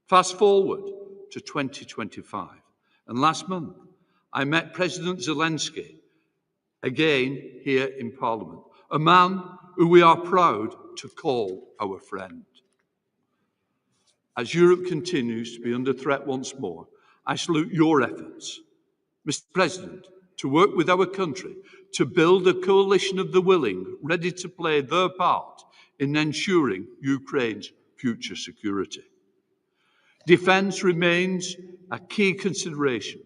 Fast forward to 2025, and last month I met President Zelensky again here in Parliament, a man who we are proud to call our friend. As Europe continues to be under threat once more, I salute your efforts, Mr. President, to work with our country to build a coalition of the willing, ready to play their part in ensuring Ukraine's future security. Defence remains a key consideration,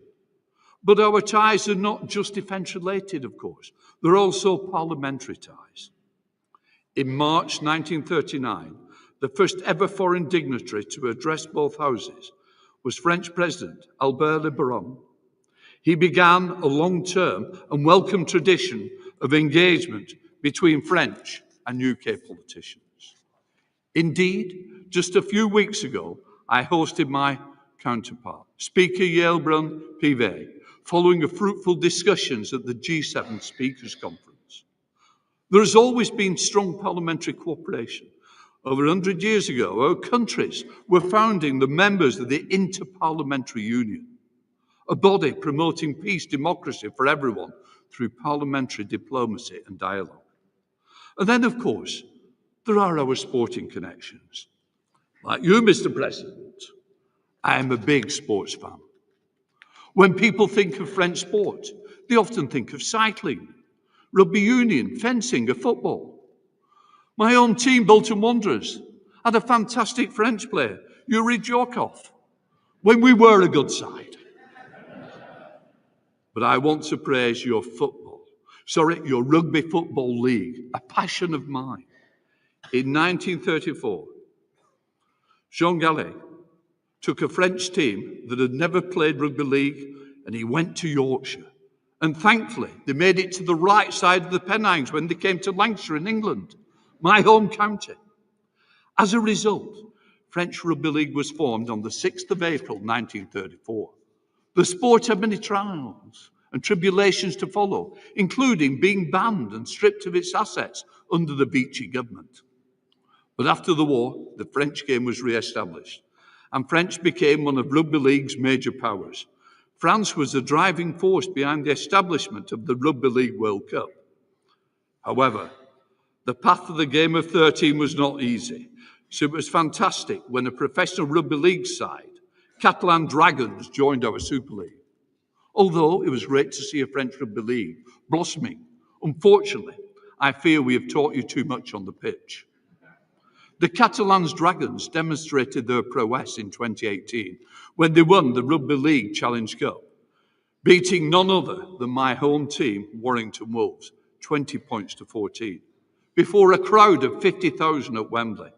but our ties are not just defence-related, of course. They're also parliamentary ties. In March 1939, the first ever foreign dignitary to address both houses was French President Albert Lebrun. He began a long-term and welcome tradition of engagement between French and UK politicians. Indeed, just a few weeks ago, I hosted my counterpart, Speaker Yaelbrun Pivet, following a fruitful discussions at the G7 Speakers Conference. There has always been strong parliamentary cooperation. Over 100 years ago, our countries were founding the members of the Inter-Parliamentary Union, a body promoting peace, democracy for everyone through parliamentary diplomacy and dialogue. And then, of course, there are our sporting connections. Like you, Mr. President, I am a big sports fan. When people think of French sport, they often think of cycling, rugby union, fencing, or football. My own team, Bolton Wanderers, had a fantastic French player, Yuri Djorkov, when we were a good side. But I want to praise your your rugby football league, a passion of mine. In 1934, Jean Gallet took a French team that had never played rugby league and he went to Yorkshire. And thankfully, they made it to the right side of the Pennines when they came to Lancashire in England, my home county. As a result, French Rugby League was formed on the 6th of April, 1934. The sport had many trials and tribulations to follow, including being banned and stripped of its assets under the Vichy government. But after the war, the French game was re-established, and French became one of Rugby League's major powers. France was the driving force behind the establishment of the Rugby League World Cup. However, the path of the game of 13 was not easy, so it was fantastic when a professional Rugby League side, Catalan Dragons, joined our Super League. Although it was great to see a French Rugby League blossoming, unfortunately, I fear we have taught you too much on the pitch. The Catalan Dragons demonstrated their prowess in 2018 when they won the Rugby League Challenge Cup, beating none other than my home team, Warrington Wolves, 20 points to 14, before a crowd of 50,000 at Wembley.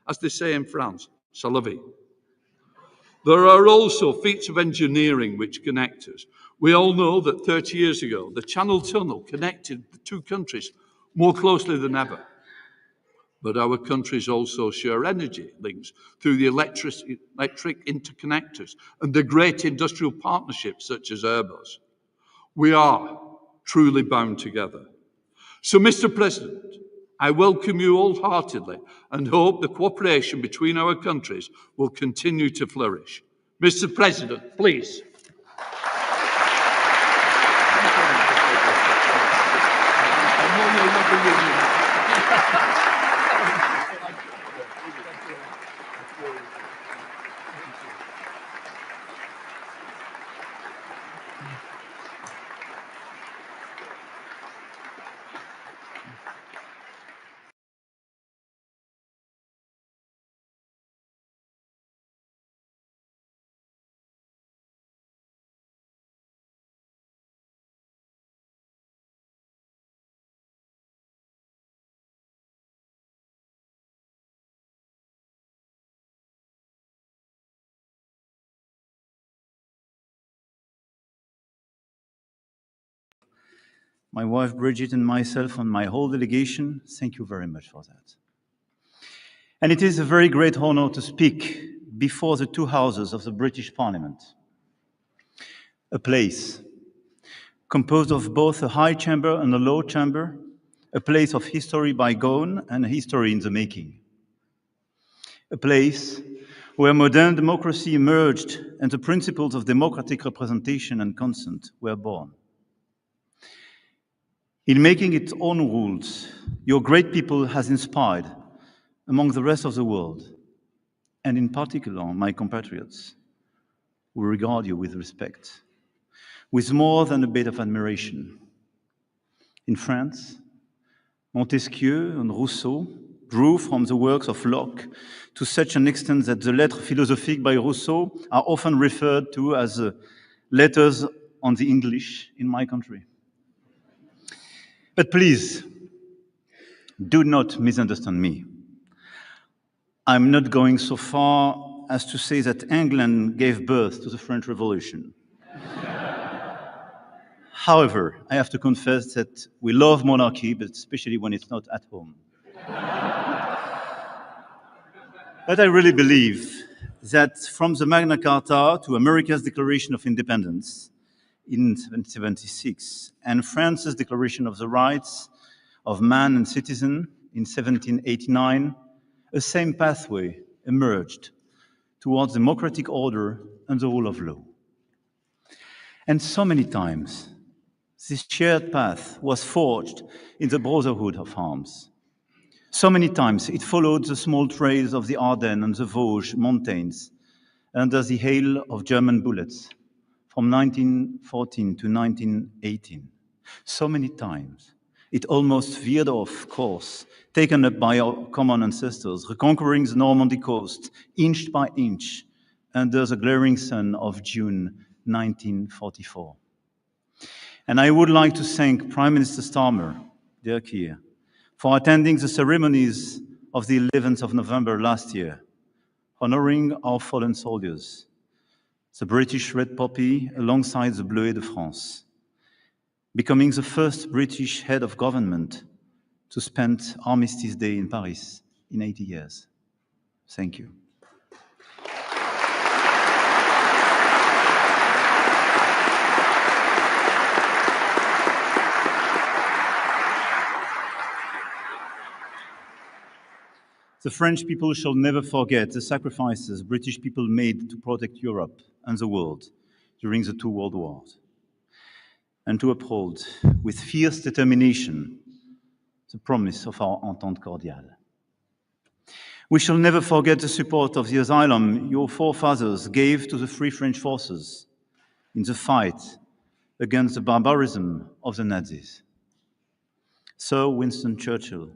As they say in France, c'est la vie. There are also feats of engineering which connect us. We all know that 30 years ago, the Channel Tunnel connected the two countries more closely than ever. But our countries also share energy links through the electric interconnectors and the great industrial partnerships such as Airbus. We are truly bound together. So, Mr. President, I welcome you wholeheartedly and hope the cooperation between our countries will continue to flourish. Mr. President, please. My wife Bridget and myself and my whole delegation, thank you very much for that. And it is a very great honor to speak before the two houses of the British Parliament. A place composed of both a high chamber and a low chamber, a place of history bygone and history in the making. A place where modern democracy emerged and the principles of democratic representation and consent were born. In making its own rules, your great people has inspired, among the rest of the world, and in particular my compatriots, who regard you with respect, with more than a bit of admiration. In France, Montesquieu and Rousseau drew from the works of Locke to such an extent that the Lettres philosophiques by Rousseau are often referred to as letters on the English in my country. But please, do not misunderstand me. I'm not going so far as to say that England gave birth to the French Revolution. However, I have to confess that we love monarchy, but especially when it's not at home. But I really believe that from the Magna Carta to America's Declaration of Independence in 1776 and France's Declaration of the Rights of Man and Citizen in 1789, a same pathway emerged towards democratic order and the rule of law. And so many times, this shared path was forged in the brotherhood of arms. So many times it followed the small trails of the Ardennes and the Vosges mountains under the hail of German bullets from 1914 to 1918. So many times it almost veered off course, taken up by our common ancestors, reconquering the Normandy coast inch by inch under the glaring sun of June 1944. And I would like to thank Prime Minister Starmer, dear Keir, for attending the ceremonies of the 11th of November last year, honoring our fallen soldiers, the British Red Poppy alongside the Bleuet de France, becoming the first British head of government to spend Armistice Day in Paris in 80 years. Thank you. The French people shall never forget the sacrifices British people made to protect Europe and the world during the two world wars, and to uphold with fierce determination the promise of our Entente Cordiale. We shall never forget the support of the asylum your forefathers gave to the Free French forces in the fight against the barbarism of the Nazis. Sir Winston Churchill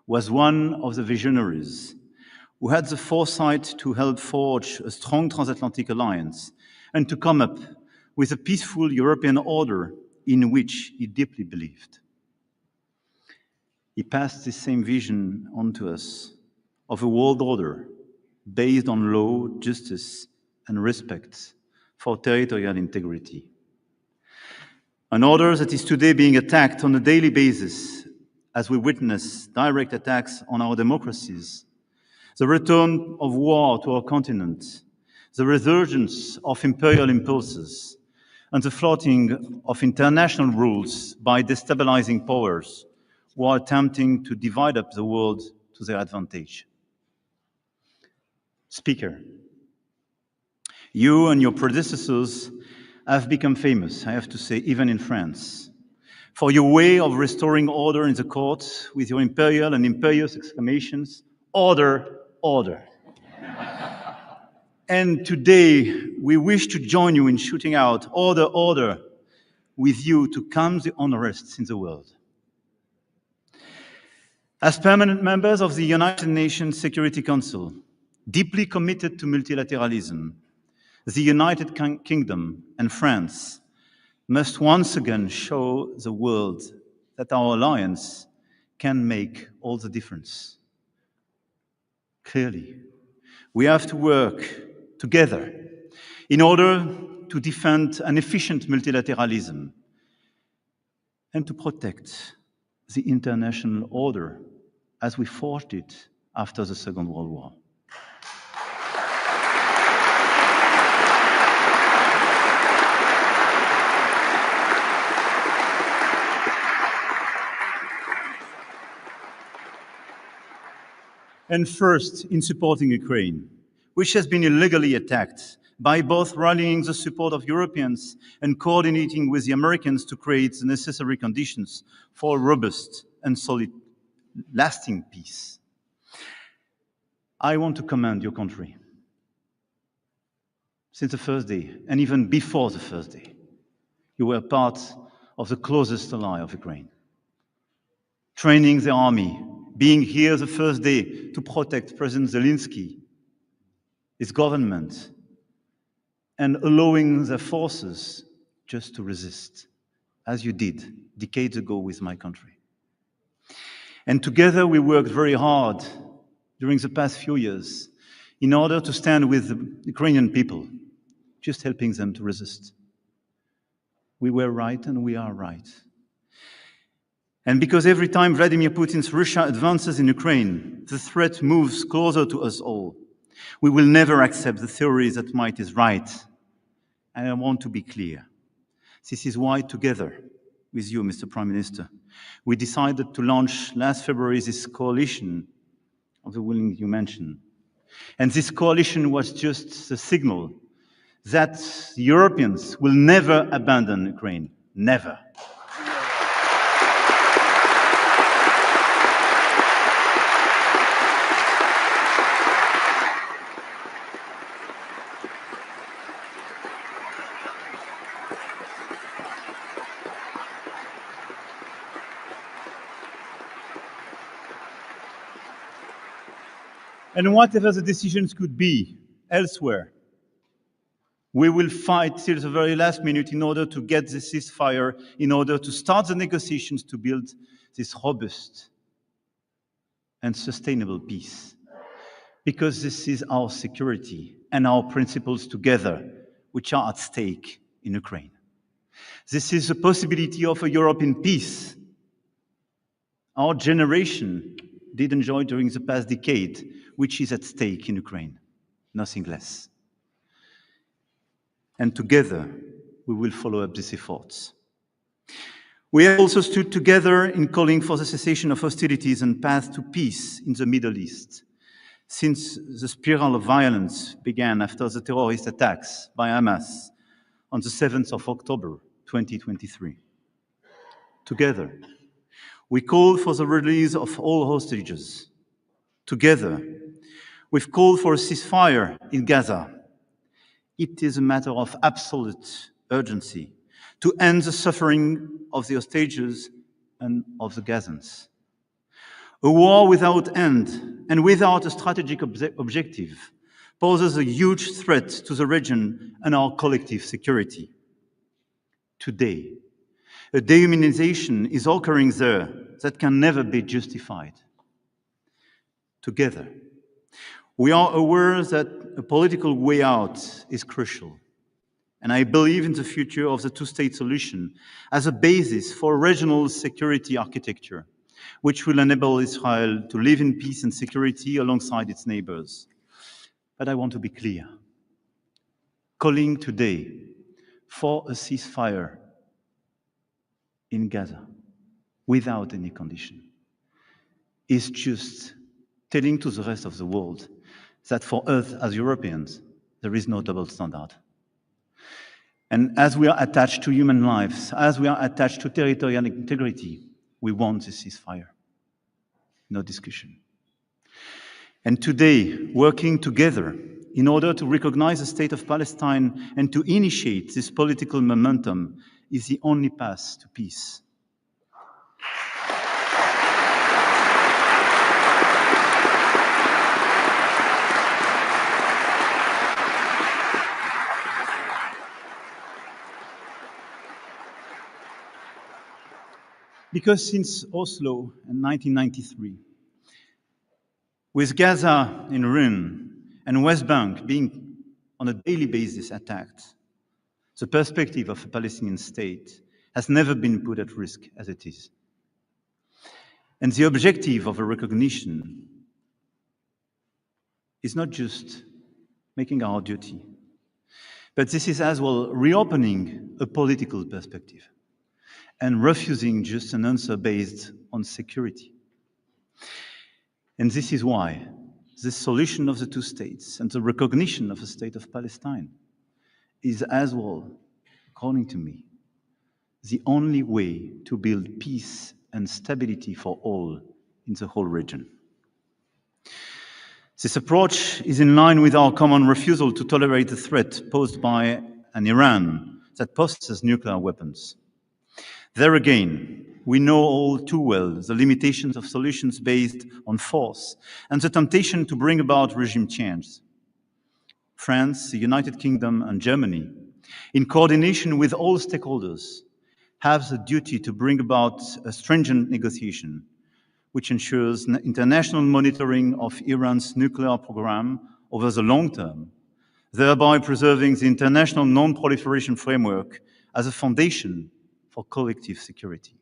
was one of the visionaries who had the foresight to help forge a strong transatlantic alliance and to come up with a peaceful European order in which he deeply believed. He passed this same vision on to us of a world order based on law, justice, and respect for territorial integrity. An order that is today being attacked on a daily basis as we witness direct attacks on our democracies, the return of war to our continent, the resurgence of imperial impulses, and the flouting of international rules by destabilizing powers who are attempting to divide up the world to their advantage. Speaker, you and your predecessors have become famous, I have to say, even in France, for your way of restoring order in the courts with your imperial and imperious exclamations, "Order, order." And today, we wish to join you in shooting out "Order, order" with you to calm the unrests in the world. As permanent members of the United Nations Security Council, deeply committed to multilateralism, the United Kingdom and France must once again show the world that our alliance can make all the difference. Clearly, we have to work together in order to defend an efficient multilateralism and to protect the international order as we forged it after the Second World War. And first, in supporting Ukraine, which has been illegally attacked by both rallying the support of Europeans and coordinating with the Americans to create the necessary conditions for a robust and solid, lasting peace. I want to commend your country. Since the first day, and even before the first day, you were part of the closest ally of Ukraine. Training the army, being here the first day to protect President Zelensky, his government, and allowing their forces just to resist, as you did decades ago with my country. And together we worked very hard during the past few years in order to stand with the Ukrainian people, just helping them to resist. We were right and we are right. And because every time Vladimir Putin's Russia advances in Ukraine, the threat moves closer to us all. We will never accept the theory that might is right. And I want to be clear. This is why, together with you, Mr. Prime Minister, we decided to launch last February this coalition of the willing you mentioned. And this coalition was just the signal that the Europeans will never abandon Ukraine. Never. And whatever the decisions could be elsewhere, we will fight till the very last minute in order to get the ceasefire, in order to start the negotiations to build this robust and sustainable peace. Because this is our security and our principles together, which are at stake in Ukraine. This is the possibility of a Europe in peace. Our generation did enjoy during the past decade, which is at stake in Ukraine, nothing less. And together, we will follow up these efforts. We have also stood together in calling for the cessation of hostilities and path to peace in the Middle East, since the spiral of violence began after the terrorist attacks by Hamas on the 7th of October, 2023. Together, we call for the release of all hostages. Together, we've called for a ceasefire in Gaza. It is a matter of absolute urgency to end the suffering of the hostages and of the Gazans. A war without end and without a strategic objective poses a huge threat to the region and our collective security. Today, a dehumanization is occurring there that can never be justified. Together, we are aware that a political way out is crucial, and I believe in the future of the two-state solution as a basis for regional security architecture, which will enable Israel to live in peace and security alongside its neighbors. But I want to be clear. Calling today for a ceasefire in Gaza without any condition is just telling to the rest of the world that for us as Europeans, there is no double standard. And as we are attached to human lives, as we are attached to territorial integrity, we want a ceasefire. No discussion. And today, working together in order to recognize the state of Palestine and to initiate this political momentum is the only path to peace. Because since Oslo in 1993, with Gaza in ruin and West Bank being on a daily basis attacked, the perspective of a Palestinian state has never been put at risk as it is. And the objective of a recognition is not just making our duty, but this is as well reopening a political perspective and refusing just an answer based on security. And this is why the solution of the two states and the recognition of the state of Palestine is as well, according to me, the only way to build peace and stability for all in the whole region. This approach is in line with our common refusal to tolerate the threat posed by an Iran that possesses nuclear weapons. There again, we know all too well the limitations of solutions based on force and the temptation to bring about regime change. France, the United Kingdom, and Germany, in coordination with all stakeholders, have the duty to bring about a stringent negotiation which ensures international monitoring of Iran's nuclear program over the long term, thereby preserving the international non-proliferation framework as a foundation for collective security.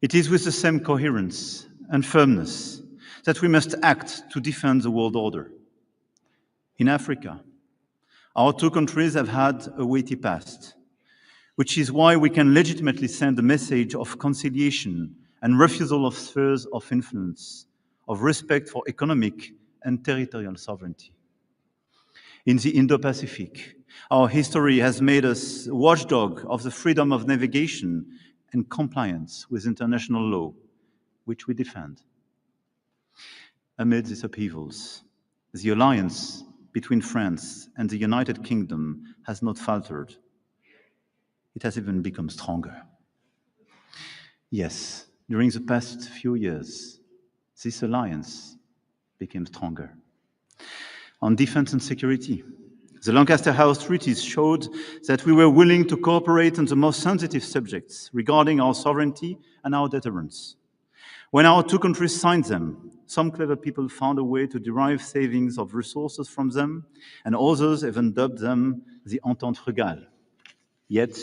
It is with the same coherence and firmness that we must act to defend the world order. In Africa, our two countries have had a weighty past, which is why we can legitimately send a message of conciliation and refusal of spheres of influence, of respect for economic and territorial sovereignty. In the Indo-Pacific, our history has made us a watchdog of the freedom of navigation and compliance with international law, which we defend. Amid these upheavals, the alliance between France and the United Kingdom has not faltered. It has even become stronger. Yes, during the past few years, this alliance became stronger. On defense and security, the Lancaster House treaties showed that we were willing to cooperate on the most sensitive subjects regarding our sovereignty and our deterrence. When our two countries signed them, some clever people found a way to derive savings of resources from them, and others even dubbed them the Entente Frugale. Yet,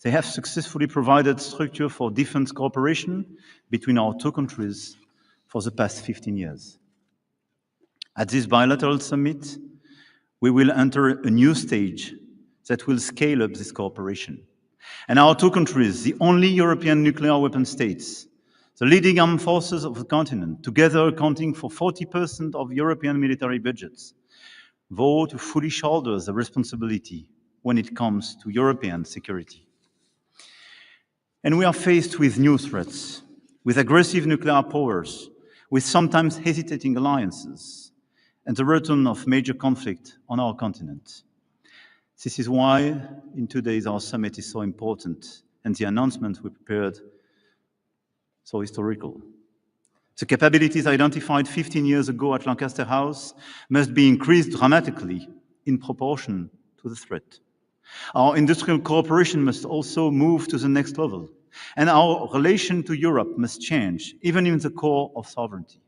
they have successfully provided structure for defense cooperation between our two countries for the past 15 years. At this bilateral summit, we will enter a new stage that will scale up this cooperation. And our two countries, the only European nuclear weapon states, the leading armed forces of the continent, together accounting for 40% of European military budgets, vow to fully shoulder the responsibility when it comes to European security. And we are faced with new threats, with aggressive nuclear powers, with sometimes hesitating alliances, and the return of major conflict on our continent. This is why, in today's our summit is so important, and the announcement we prepared so historical. The capabilities identified 15 years ago at Lancaster House must be increased dramatically in proportion to the threat. Our industrial cooperation must also move to the next level, and our relation to Europe must change, even in the core of sovereignty.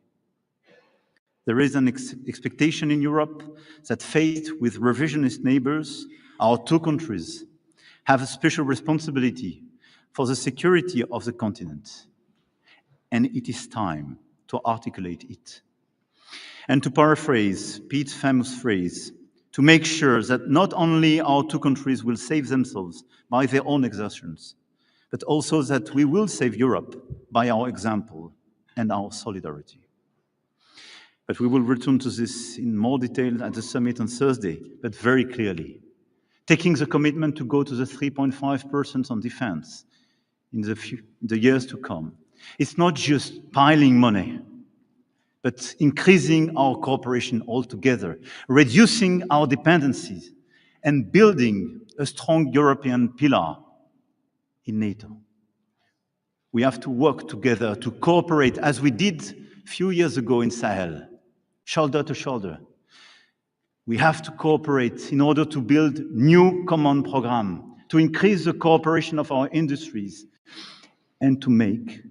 There is an expectation in Europe that, faced with revisionist neighbors, our two countries have a special responsibility for the security of the continent. And it is time to articulate it. And to paraphrase Pete's famous phrase, to make sure that not only our two countries will save themselves by their own exertions, but also that we will save Europe by our example and our solidarity. But we will return to this in more detail at the summit on Thursday, but very clearly, taking the commitment to go to the 3.5% on defense in the years to come. It's not just piling money, but increasing our cooperation altogether, reducing our dependencies, and building a strong European pillar in NATO. We have to work together to cooperate as we did a few years ago in Sahel, shoulder to shoulder. We have to cooperate in order to build new common programs, to increase the cooperation of our industries, and to make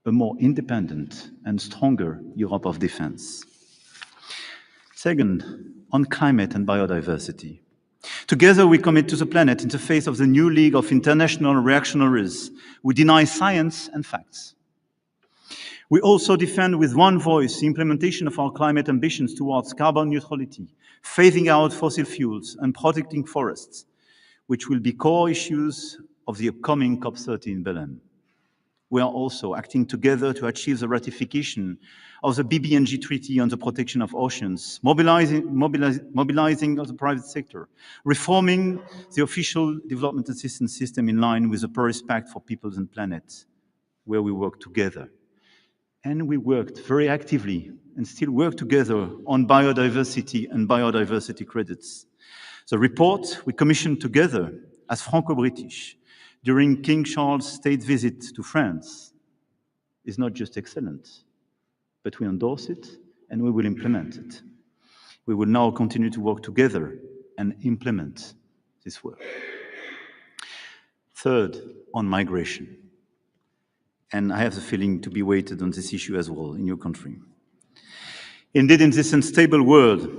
a more independent and stronger Europe of defense. Second, on climate and biodiversity. Together we commit to the planet in the face of the new league of international reactionaries who deny science and facts. We also defend with one voice the implementation of our climate ambitions towards carbon neutrality, phasing out fossil fuels and protecting forests, which will be core issues of the upcoming COP30 in Berlin. We are also acting together to achieve the ratification of the BBNG Treaty on the protection of oceans, mobilizing of the private sector, reforming the official development assistance system in line with the Paris Pact for Peoples and Planet, where we work together. And we worked very actively and still work together on biodiversity and biodiversity credits. The report we commissioned together as Franco-British during King Charles' state visit to France is not just excellent, but we endorse it and we will implement it. We will now continue to work together and implement this work. Third, on migration. And I have the feeling to be weighted on this issue as well in your country. Indeed, in this unstable world,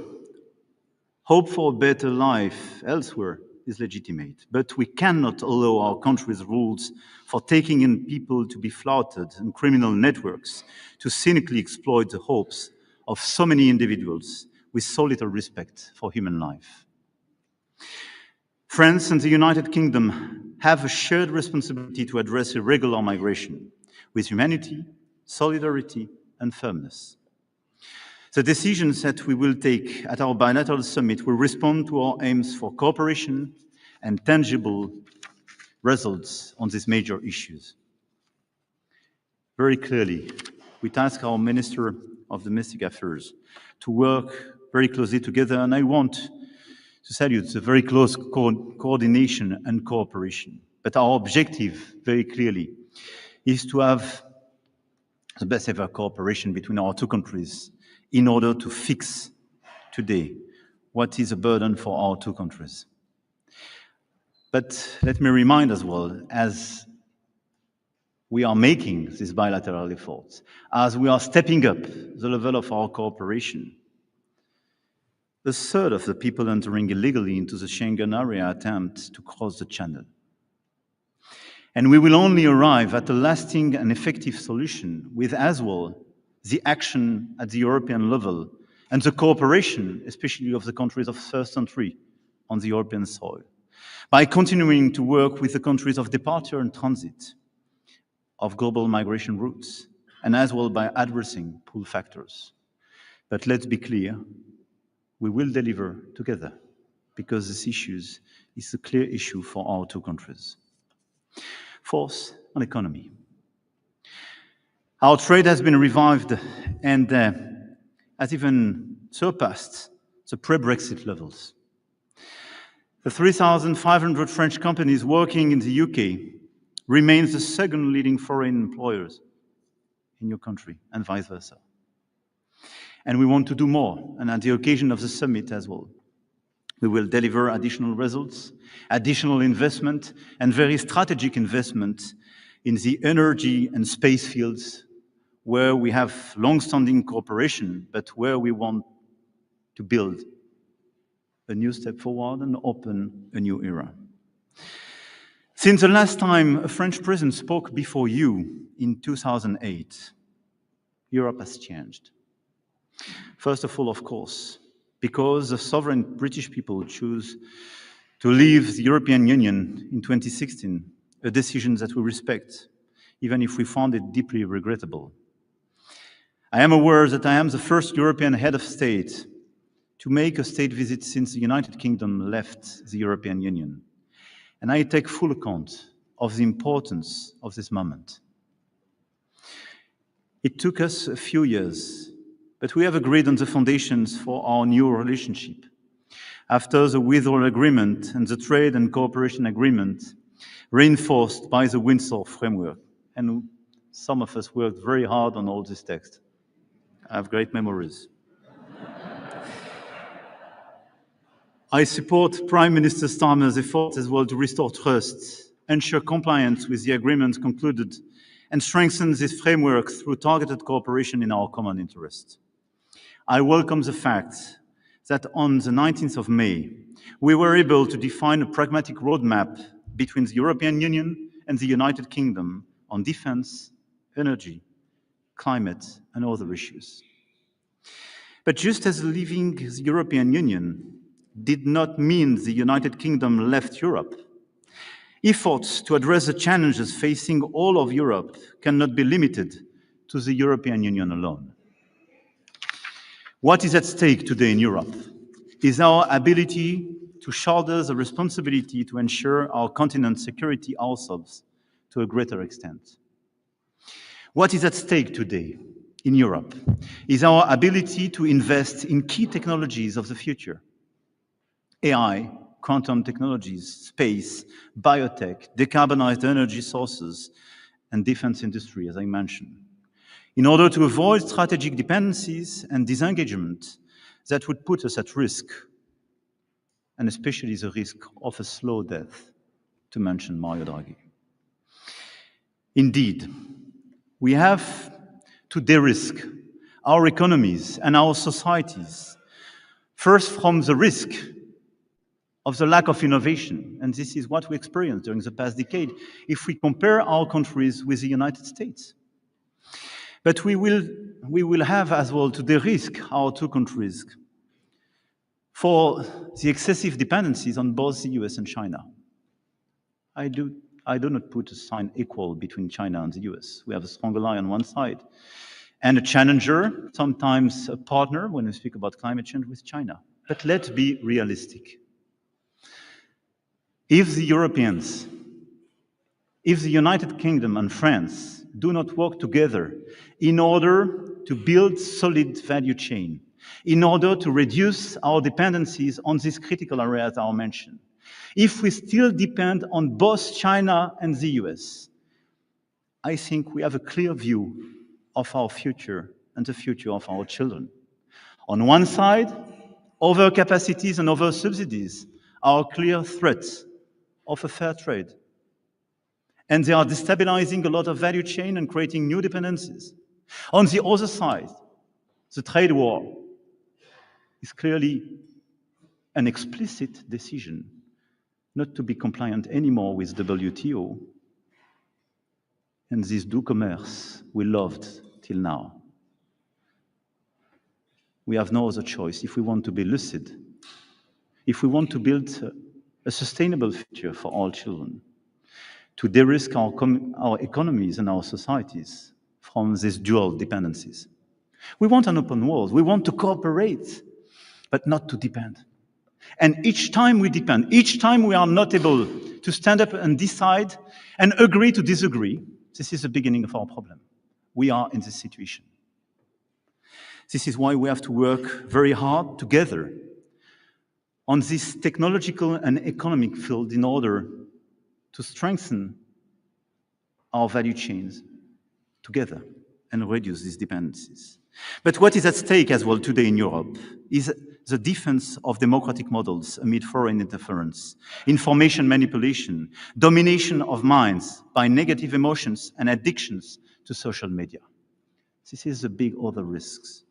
hope for a better life elsewhere is legitimate, but we cannot allow our country's rules for taking in people to be flouted and criminal networks to cynically exploit the hopes of so many individuals with so little respect for human life. France and the United Kingdom have a shared responsibility to address irregular migration with humanity, solidarity, and firmness. The decisions that we will take at our bilateral summit will respond to our aims for cooperation and tangible results on these major issues. Very clearly, we task our Minister of Domestic Affairs to work very closely together, and I want to salute the very close coordination and cooperation. But our objective, very clearly, is to have the best ever cooperation between our two countries in order to fix today what is a burden for our two countries. But let me remind as well, as we are making these bilateral efforts, as we are stepping up the level of our cooperation, a third of the people entering illegally into the Schengen area attempt to cross the channel. And we will only arrive at a lasting and effective solution with as well the action at the European level and the cooperation, especially of the countries of first entry on the European soil, by continuing to work with the countries of departure and transit of global migration routes, and as well by addressing pull factors. But let's be clear, we will deliver together because this issue is a clear issue for our two countries. Fourth, on economy. Our trade has been revived and has even surpassed the pre-Brexit levels. The 3,500 French companies working in the UK remains the second leading foreign employers in your country, and vice versa. And we want to do more, and at the occasion of the summit as well. We will deliver additional results, additional investment, and very strategic investment in the energy and space fields where we have long-standing cooperation, but where we want to build a new step forward and open a new era. Since the last time a French president spoke before you in 2008, Europe has changed. First of all, of course, because the sovereign British people choose to leave the European Union in 2016, a decision that we respect, even if we found it deeply regrettable. I am aware that I am the first European head of state to make a state visit since the United Kingdom left the European Union, and I take full account of the importance of this moment. It took us a few years, but we have agreed on the foundations for our new relationship. After the withdrawal agreement and the trade and cooperation agreement, reinforced by the Windsor framework, and some of us worked very hard on all this text. I have great memories. I support Prime Minister Starmer's efforts as well to restore trust, ensure compliance with the agreements concluded, and strengthen this framework through targeted cooperation in our common interest. I welcome the fact that on the 19th of May, we were able to define a pragmatic roadmap between the European Union and the United Kingdom on defense, energy, climate, and other issues. But just as leaving the European Union did not mean the United Kingdom left Europe, efforts to address the challenges facing all of Europe cannot be limited to the European Union alone. What is at stake today in Europe is our ability to shoulder the responsibility to ensure our continent's security ourselves to a greater extent. What is at stake today in Europe is our ability to invest in key technologies of the future: AI, quantum technologies, space, biotech, decarbonized energy sources, and defense industry, as I mentioned, in order to avoid strategic dependencies and disengagement that would put us at risk, and especially the risk of a slow death, to mention Mario Draghi. Indeed, we have to de-risk our economies and our societies, first from the risk of the lack of innovation, and this is what we experienced during the past decade if we compare our countries with the United States. But we will have as well to de-risk our two countries for the excessive dependencies on both the US and China. I do not put a sign equal between China and the US. We have a strong ally on one side and a challenger, sometimes a partner when we speak about climate change with China. But let's be realistic. If the Europeans, if the United Kingdom and France do not work together in order to build solid value chain, in order to reduce our dependencies on these critical areas I mentioned, if we still depend on both China and the US, I think we have a clear view of our future and the future of our children. On one side, overcapacities and over-subsidies are clear threats of a fair trade. And they are destabilizing a lot of value chain and creating new dependencies. On the other side, the trade war is clearly an explicit decision not to be compliant anymore with WTO and this do commerce we loved till now. We have no other choice if we want to be lucid, if we want to build a sustainable future for all children, to de-risk our economies and our societies from these dual dependencies. We want an open world. We want to cooperate, but not to depend. And each time we depend, each time we are not able to stand up and decide and agree to disagree, this is the beginning of our problem. We are in this situation. This is why we have to work very hard together on this technological and economic field in order to strengthen our value chains together and reduce these dependencies. But what is at stake as well today in Europe is the defense of democratic models amid foreign interference, information manipulation, domination of minds by negative emotions and addictions to social media. This is the big other risks.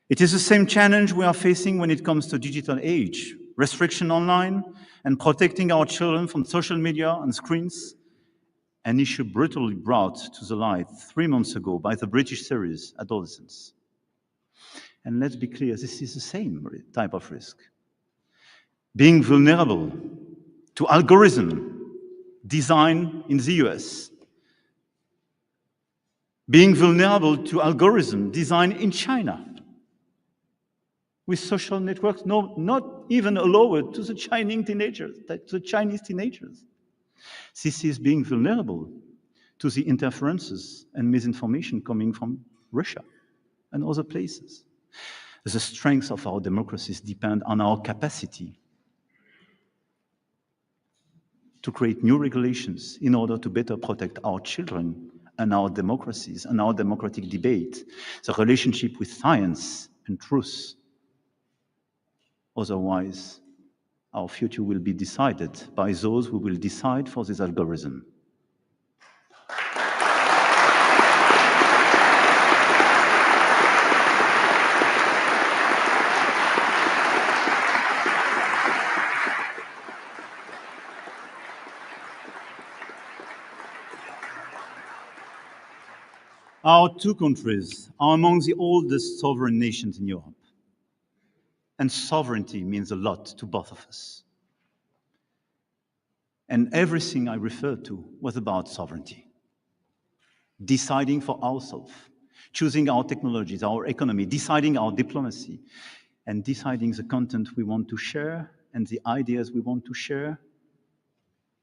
It is the same challenge we are facing when it comes to digital age, restriction online, and protecting our children from social media and screens, an issue brutally brought to the light 3 months ago by the British series Adolescence. And let's be clear, this is the same type of risk. Being vulnerable to algorithm design in the US, being vulnerable to algorithm design in China, with social networks not even allowed to the Chinese teenagers. This is being vulnerable to the interferences and misinformation coming from Russia and other places. The strength of our democracies depend on our capacity to create new regulations in order to better protect our children and our democracies and our democratic debate, the relationship with science and truth. Otherwise, our future will be decided by those who will decide for this algorithm. Our two countries are among the oldest sovereign nations in Europe. And sovereignty means a lot to both of us. And everything I referred to was about sovereignty. Deciding for ourselves, choosing our technologies, our economy, deciding our diplomacy, and deciding the content we want to share, and the ideas we want to share,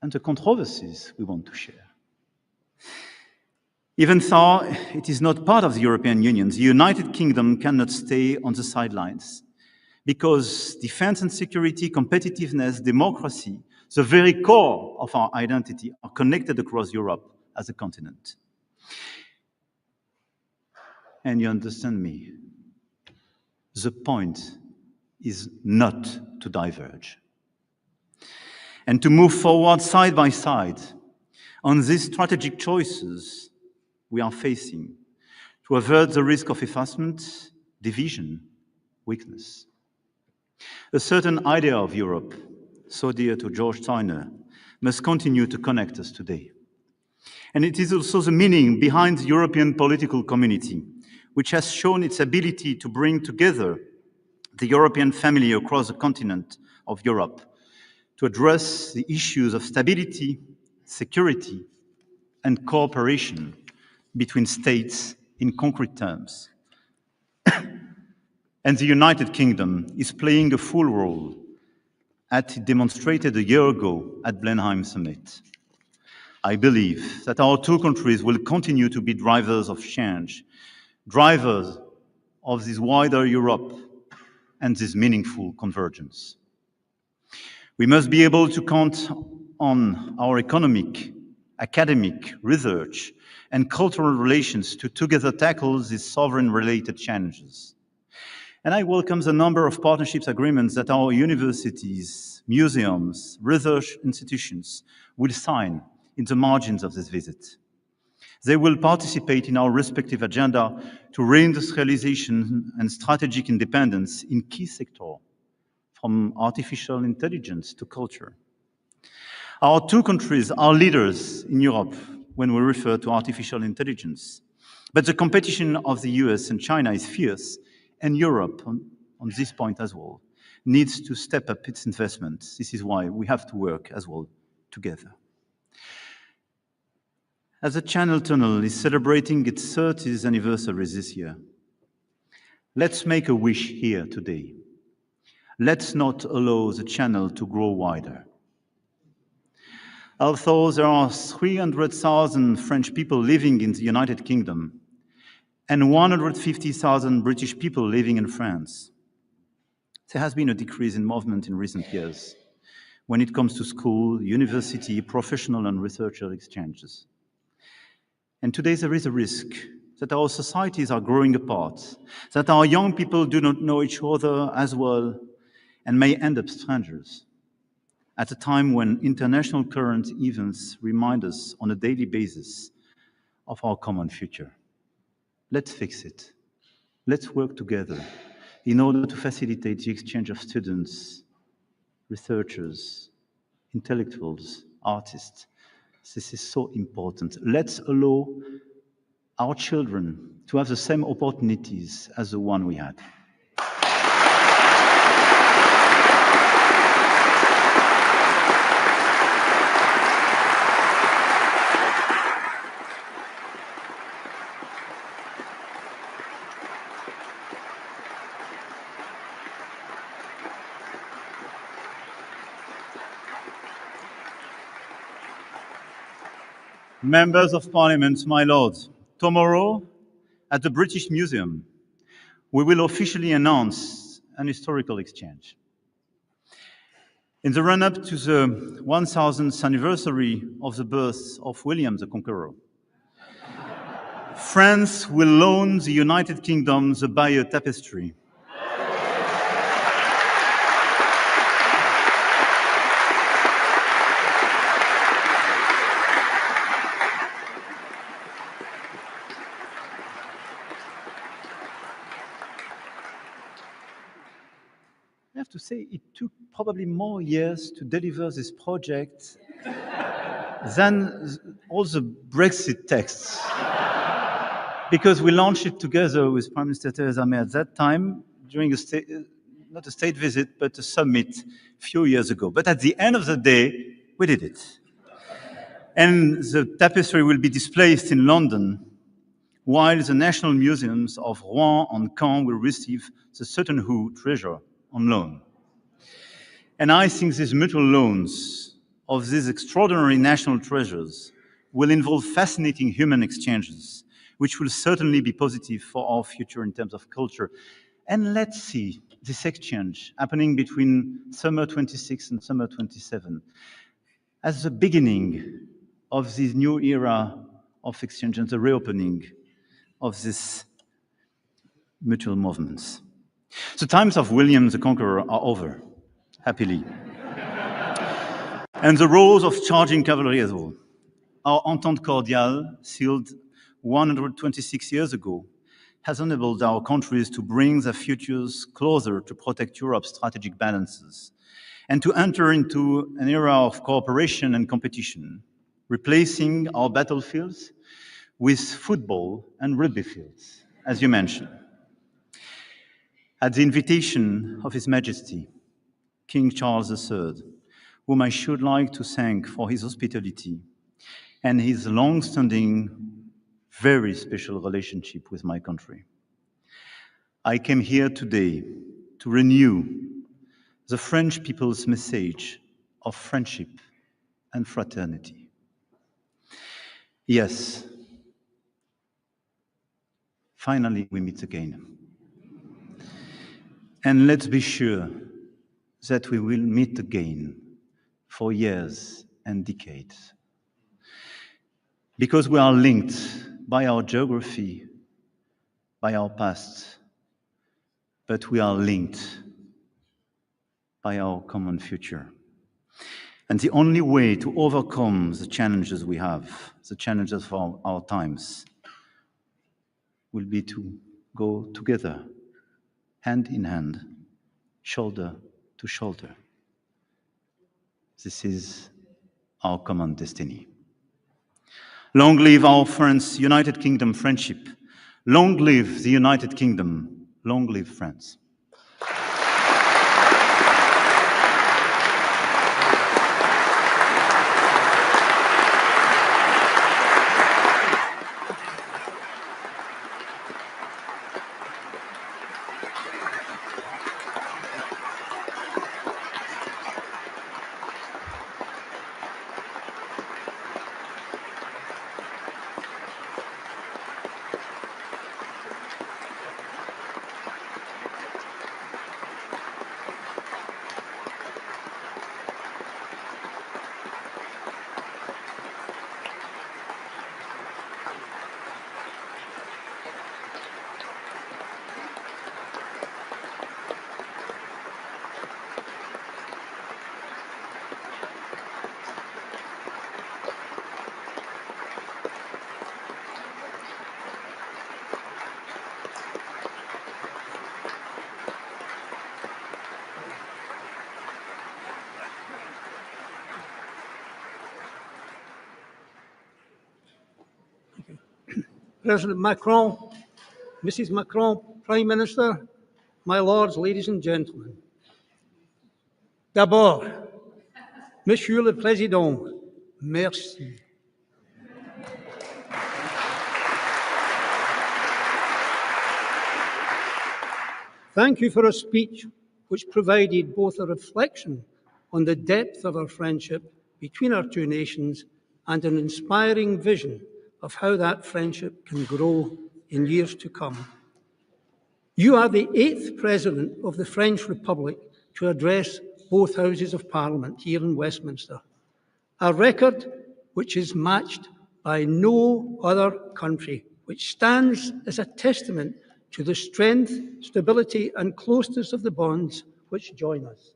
and the controversies we want to share. Even though it is not part of the European Union, the United Kingdom cannot stay on the sidelines, because defense and security, competitiveness, democracy, the very core of our identity, are connected across Europe as a continent. And you understand me. The point is not to diverge, and to move forward side by side on these strategic choices we are facing, to avert the risk of effacement, division, weakness. A certain idea of Europe, so dear to George Steiner, must continue to connect us today. And it is also the meaning behind the European political community, which has shown its ability to bring together the European family across the continent of Europe to address the issues of stability, security, and cooperation between states in concrete terms. And the United Kingdom is playing a full role, as it demonstrated a year ago at Blenheim Summit. I believe that our two countries will continue to be drivers of change, drivers of this wider Europe and this meaningful convergence. We must be able to count on our economic, academic, research, and cultural relations to together tackle these sovereign-related challenges. And I welcome the number of partnerships agreements that our universities, museums, research institutions will sign in the margins of this visit. They will participate in our respective agenda to reindustrialization and strategic independence in key sectors, from artificial intelligence to culture. Our two countries are leaders in Europe when we refer to artificial intelligence. But the competition of the US and China is fierce, and Europe, on this point as well, needs to step up its investments. This is why we have to work as well together. As the Channel Tunnel is celebrating its 30th anniversary this year, let's make a wish here today. Let's not allow the channel to grow wider. Although there are 300,000 French people living in the United Kingdom and 150,000 British people living in France, there has been a decrease in movement in recent years when it comes to school, university, professional and researcher exchanges. And today there is a risk that our societies are growing apart, that our young people do not know each other as well and may end up strangers, at a time when international current events remind us on a daily basis of our common future. Let's fix it. Let's work together in order to facilitate the exchange of students, researchers, intellectuals, artists. This is so important. Let's allow our children to have the same opportunities as the one we had. Members of Parliament, my lords, tomorrow at the British Museum, we will officially announce an historical exchange. In the run-up to the 1000th anniversary of the birth of William the Conqueror, France will loan the United Kingdom the Bayeux Tapestry. I have to say, it took probably more years to deliver this project than all the Brexit texts. Because we launched it together with Prime Minister Theresa May at that time, during not a state visit, but a summit a few years ago. But at the end of the day, we did it. And the tapestry will be displayed in London while the national museums of Rouen and Caen will receive the Sutton Hoo treasure on loan. And I think these mutual loans of these extraordinary national treasures will involve fascinating human exchanges, which will certainly be positive for our future in terms of culture. And let's see this exchange happening between summer 26 and summer 27 as the beginning of this new era of exchange and the reopening of these mutual movements. The times of William the Conqueror are over, happily. And the roles of charging cavalry as well. Our Entente Cordiale, sealed 126 years ago, has enabled our countries to bring their futures closer to protect Europe's strategic balances and to enter into an era of cooperation and competition, replacing our battlefields with football and rugby fields, as you mentioned. At the invitation of His Majesty, King Charles III, whom I should like to thank for his hospitality and his long-standing, very special relationship with my country, I came here today to renew the French people's message of friendship and fraternity. Yes, finally we meet again. And let's be sure that we will meet again for years and decades. Because we are linked by our geography, by our past, but we are linked by our common future. And the only way to overcome the challenges we have, the challenges of our times, will be to go together, hand in hand, shoulder to shoulder. This is our common destiny. Long live our France, United Kingdom friendship. Long live the United Kingdom. Long live France. President Macron, Mrs. Macron, Prime Minister, my lords, ladies and gentlemen. D'abord, Monsieur le Président, merci. Thank you for a speech which provided both a reflection on the depth of our friendship between our two nations and an inspiring vision of how that friendship can grow in years to come. You are the 8th President of the French Republic to address both Houses of Parliament here in Westminster, a record which is matched by no other country, which stands as a testament to the strength, stability and closeness of the bonds which join us.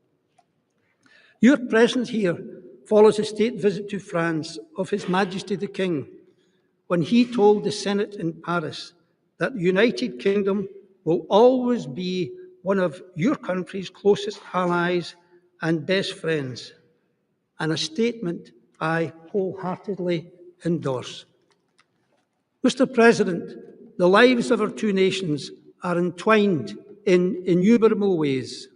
Your presence here follows a state visit to France of His Majesty the King, when he told the Senate in Paris that the United Kingdom will always be one of your country's closest allies and best friends, and a statement I wholeheartedly endorse. Mr. President, the lives of our two nations are entwined in innumerable ways.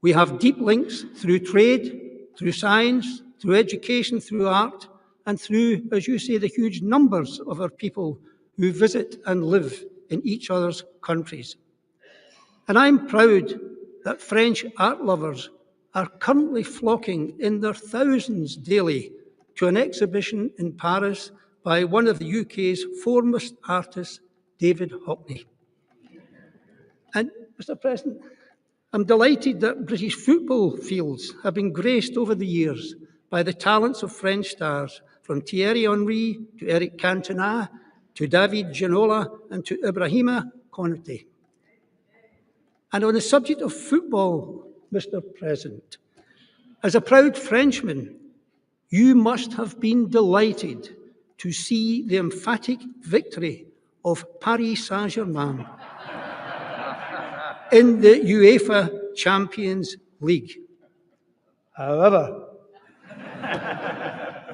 We have deep links through trade, through science, through education, through art, and through, as you say, the huge numbers of our people who visit and live in each other's countries. And I'm proud that French art lovers are currently flocking in their thousands daily to an exhibition in Paris by one of the UK's foremost artists, David Hockney. And, Mr. President, I'm delighted that British football fields have been graced over the years by the talents of French stars, from Thierry Henry to Eric Cantona to David Ginola and to Ibrahima Konate. And on the subject of football, Mr. President, as a proud Frenchman, you must have been delighted to see the emphatic victory of Paris Saint-Germain in the UEFA Champions League. However,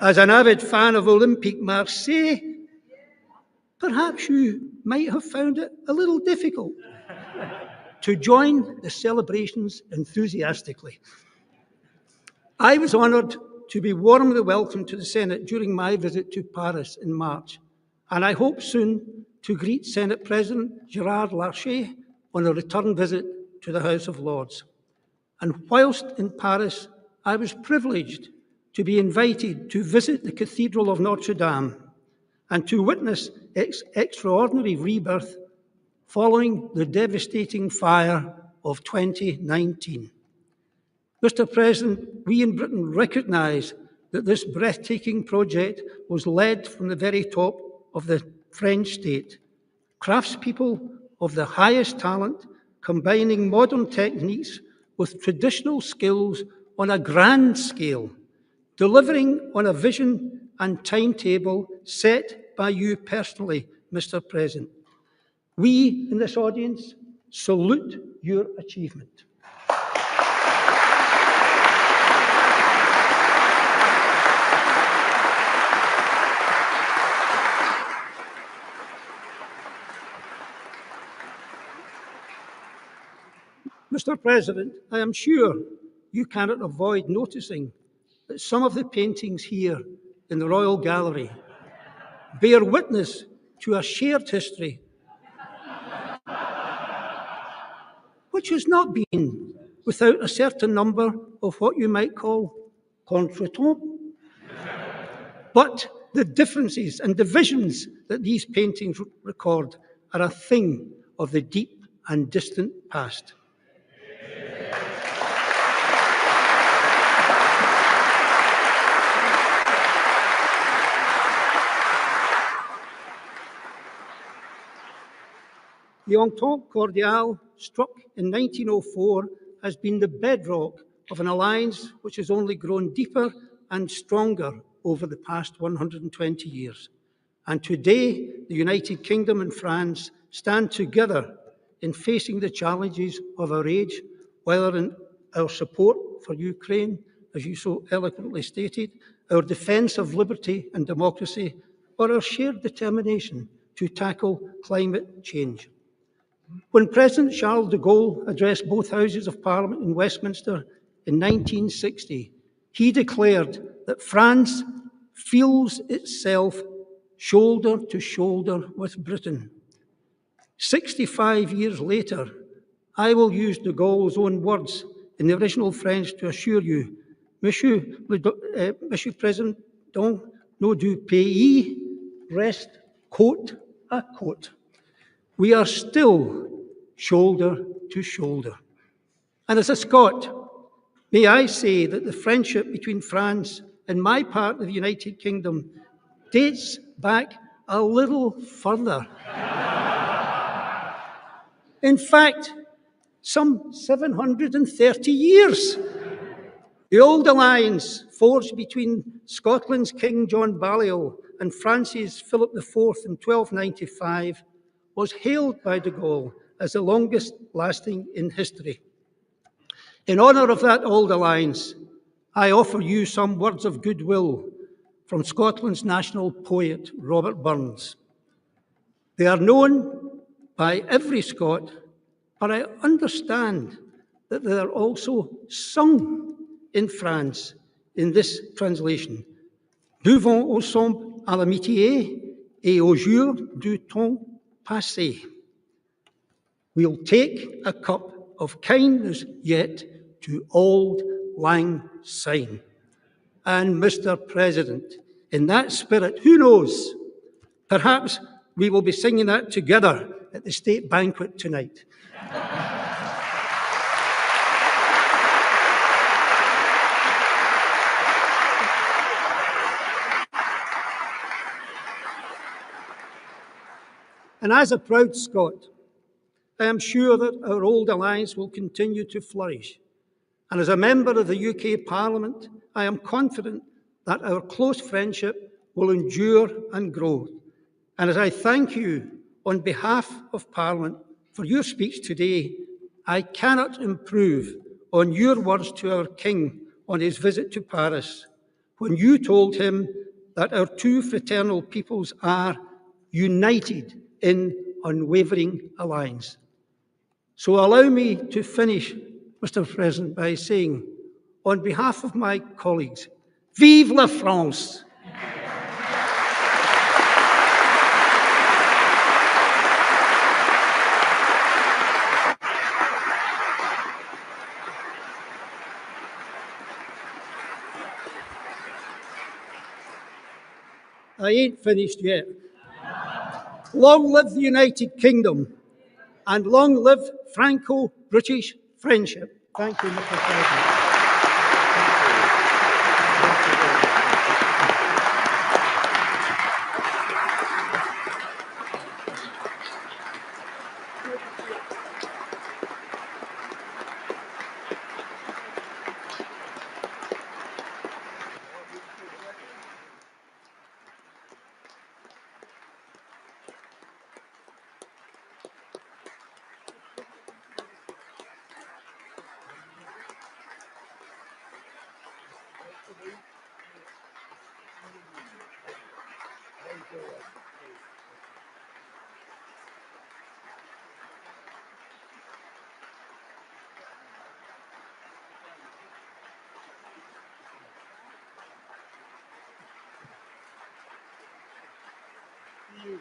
as an avid fan of Olympique Marseille, perhaps you might have found it a little difficult to join the celebrations enthusiastically. I was honoured to be warmly welcomed to the Senate during my visit to Paris in March, and I hope soon to greet Senate President Gérard Larcher on a return visit to the House of Lords. And whilst in Paris, I was privileged to be invited to visit the Cathedral of Notre Dame and to witness its extraordinary rebirth following the devastating fire of 2019. Mr. President, we in Britain recognise that this breathtaking project was led from the very top of the French state. Craftspeople of the highest talent, combining modern techniques with traditional skills on a grand scale, delivering on a vision and timetable set by you personally, Mr. President. We in this audience salute your achievement. Mr. President, I am sure you cannot avoid noticing that some of the paintings here in the Royal Gallery bear witness to a shared history which has not been without a certain number of what you might call contretemps. But the differences and divisions that these paintings record are a thing of the deep and distant past. The Entente Cordiale, struck in 1904, has been the bedrock of an alliance which has only grown deeper and stronger over the past 120 years. And today, the United Kingdom and France stand together in facing the challenges of our age, whether in our support for Ukraine, as you so eloquently stated, our defence of liberty and democracy, or our shared determination to tackle climate change. When President Charles de Gaulle addressed both houses of Parliament in Westminster in 1960, he declared that France feels itself shoulder to shoulder with Britain. 65 years later, I will use de Gaulle's own words in the original French to assure you, Monsieur President, nos deux pays restent côte à côte. We are still shoulder to shoulder. And as a Scot, may I say that the friendship between France and my part of the United Kingdom dates back a little further. In fact, some 730 years. The old alliance forged between Scotland's King John Balliol and France's Philip IV in 1295 was hailed by de Gaulle as the longest lasting in history. In honour of that old alliance, I offer you some words of goodwill from Scotland's national poet, Robert Burns. They are known by every Scot, but I understand that they are also sung in France in this translation. Nous vont ensemble à l'amitié, et au jour du temps passé. We'll take a cup of kindness yet to Auld Lang Syne. And Mr. President, in that spirit, who knows, perhaps we will be singing that together at the state banquet tonight. And as a proud Scot, I am sure that our old alliance will continue to flourish. And as a member of the UK Parliament, I am confident that our close friendship will endure and grow. And as I thank you on behalf of Parliament for your speech today, I cannot improve on your words to our King on his visit to Paris, when you told him that our two fraternal peoples are united in unwavering alliance. So allow me to finish, Mr. President, by saying, on behalf of my colleagues, Vive la France! I ain't finished yet. Long live the United Kingdom, and long live Franco-British friendship. Thank you, Mr. President. You.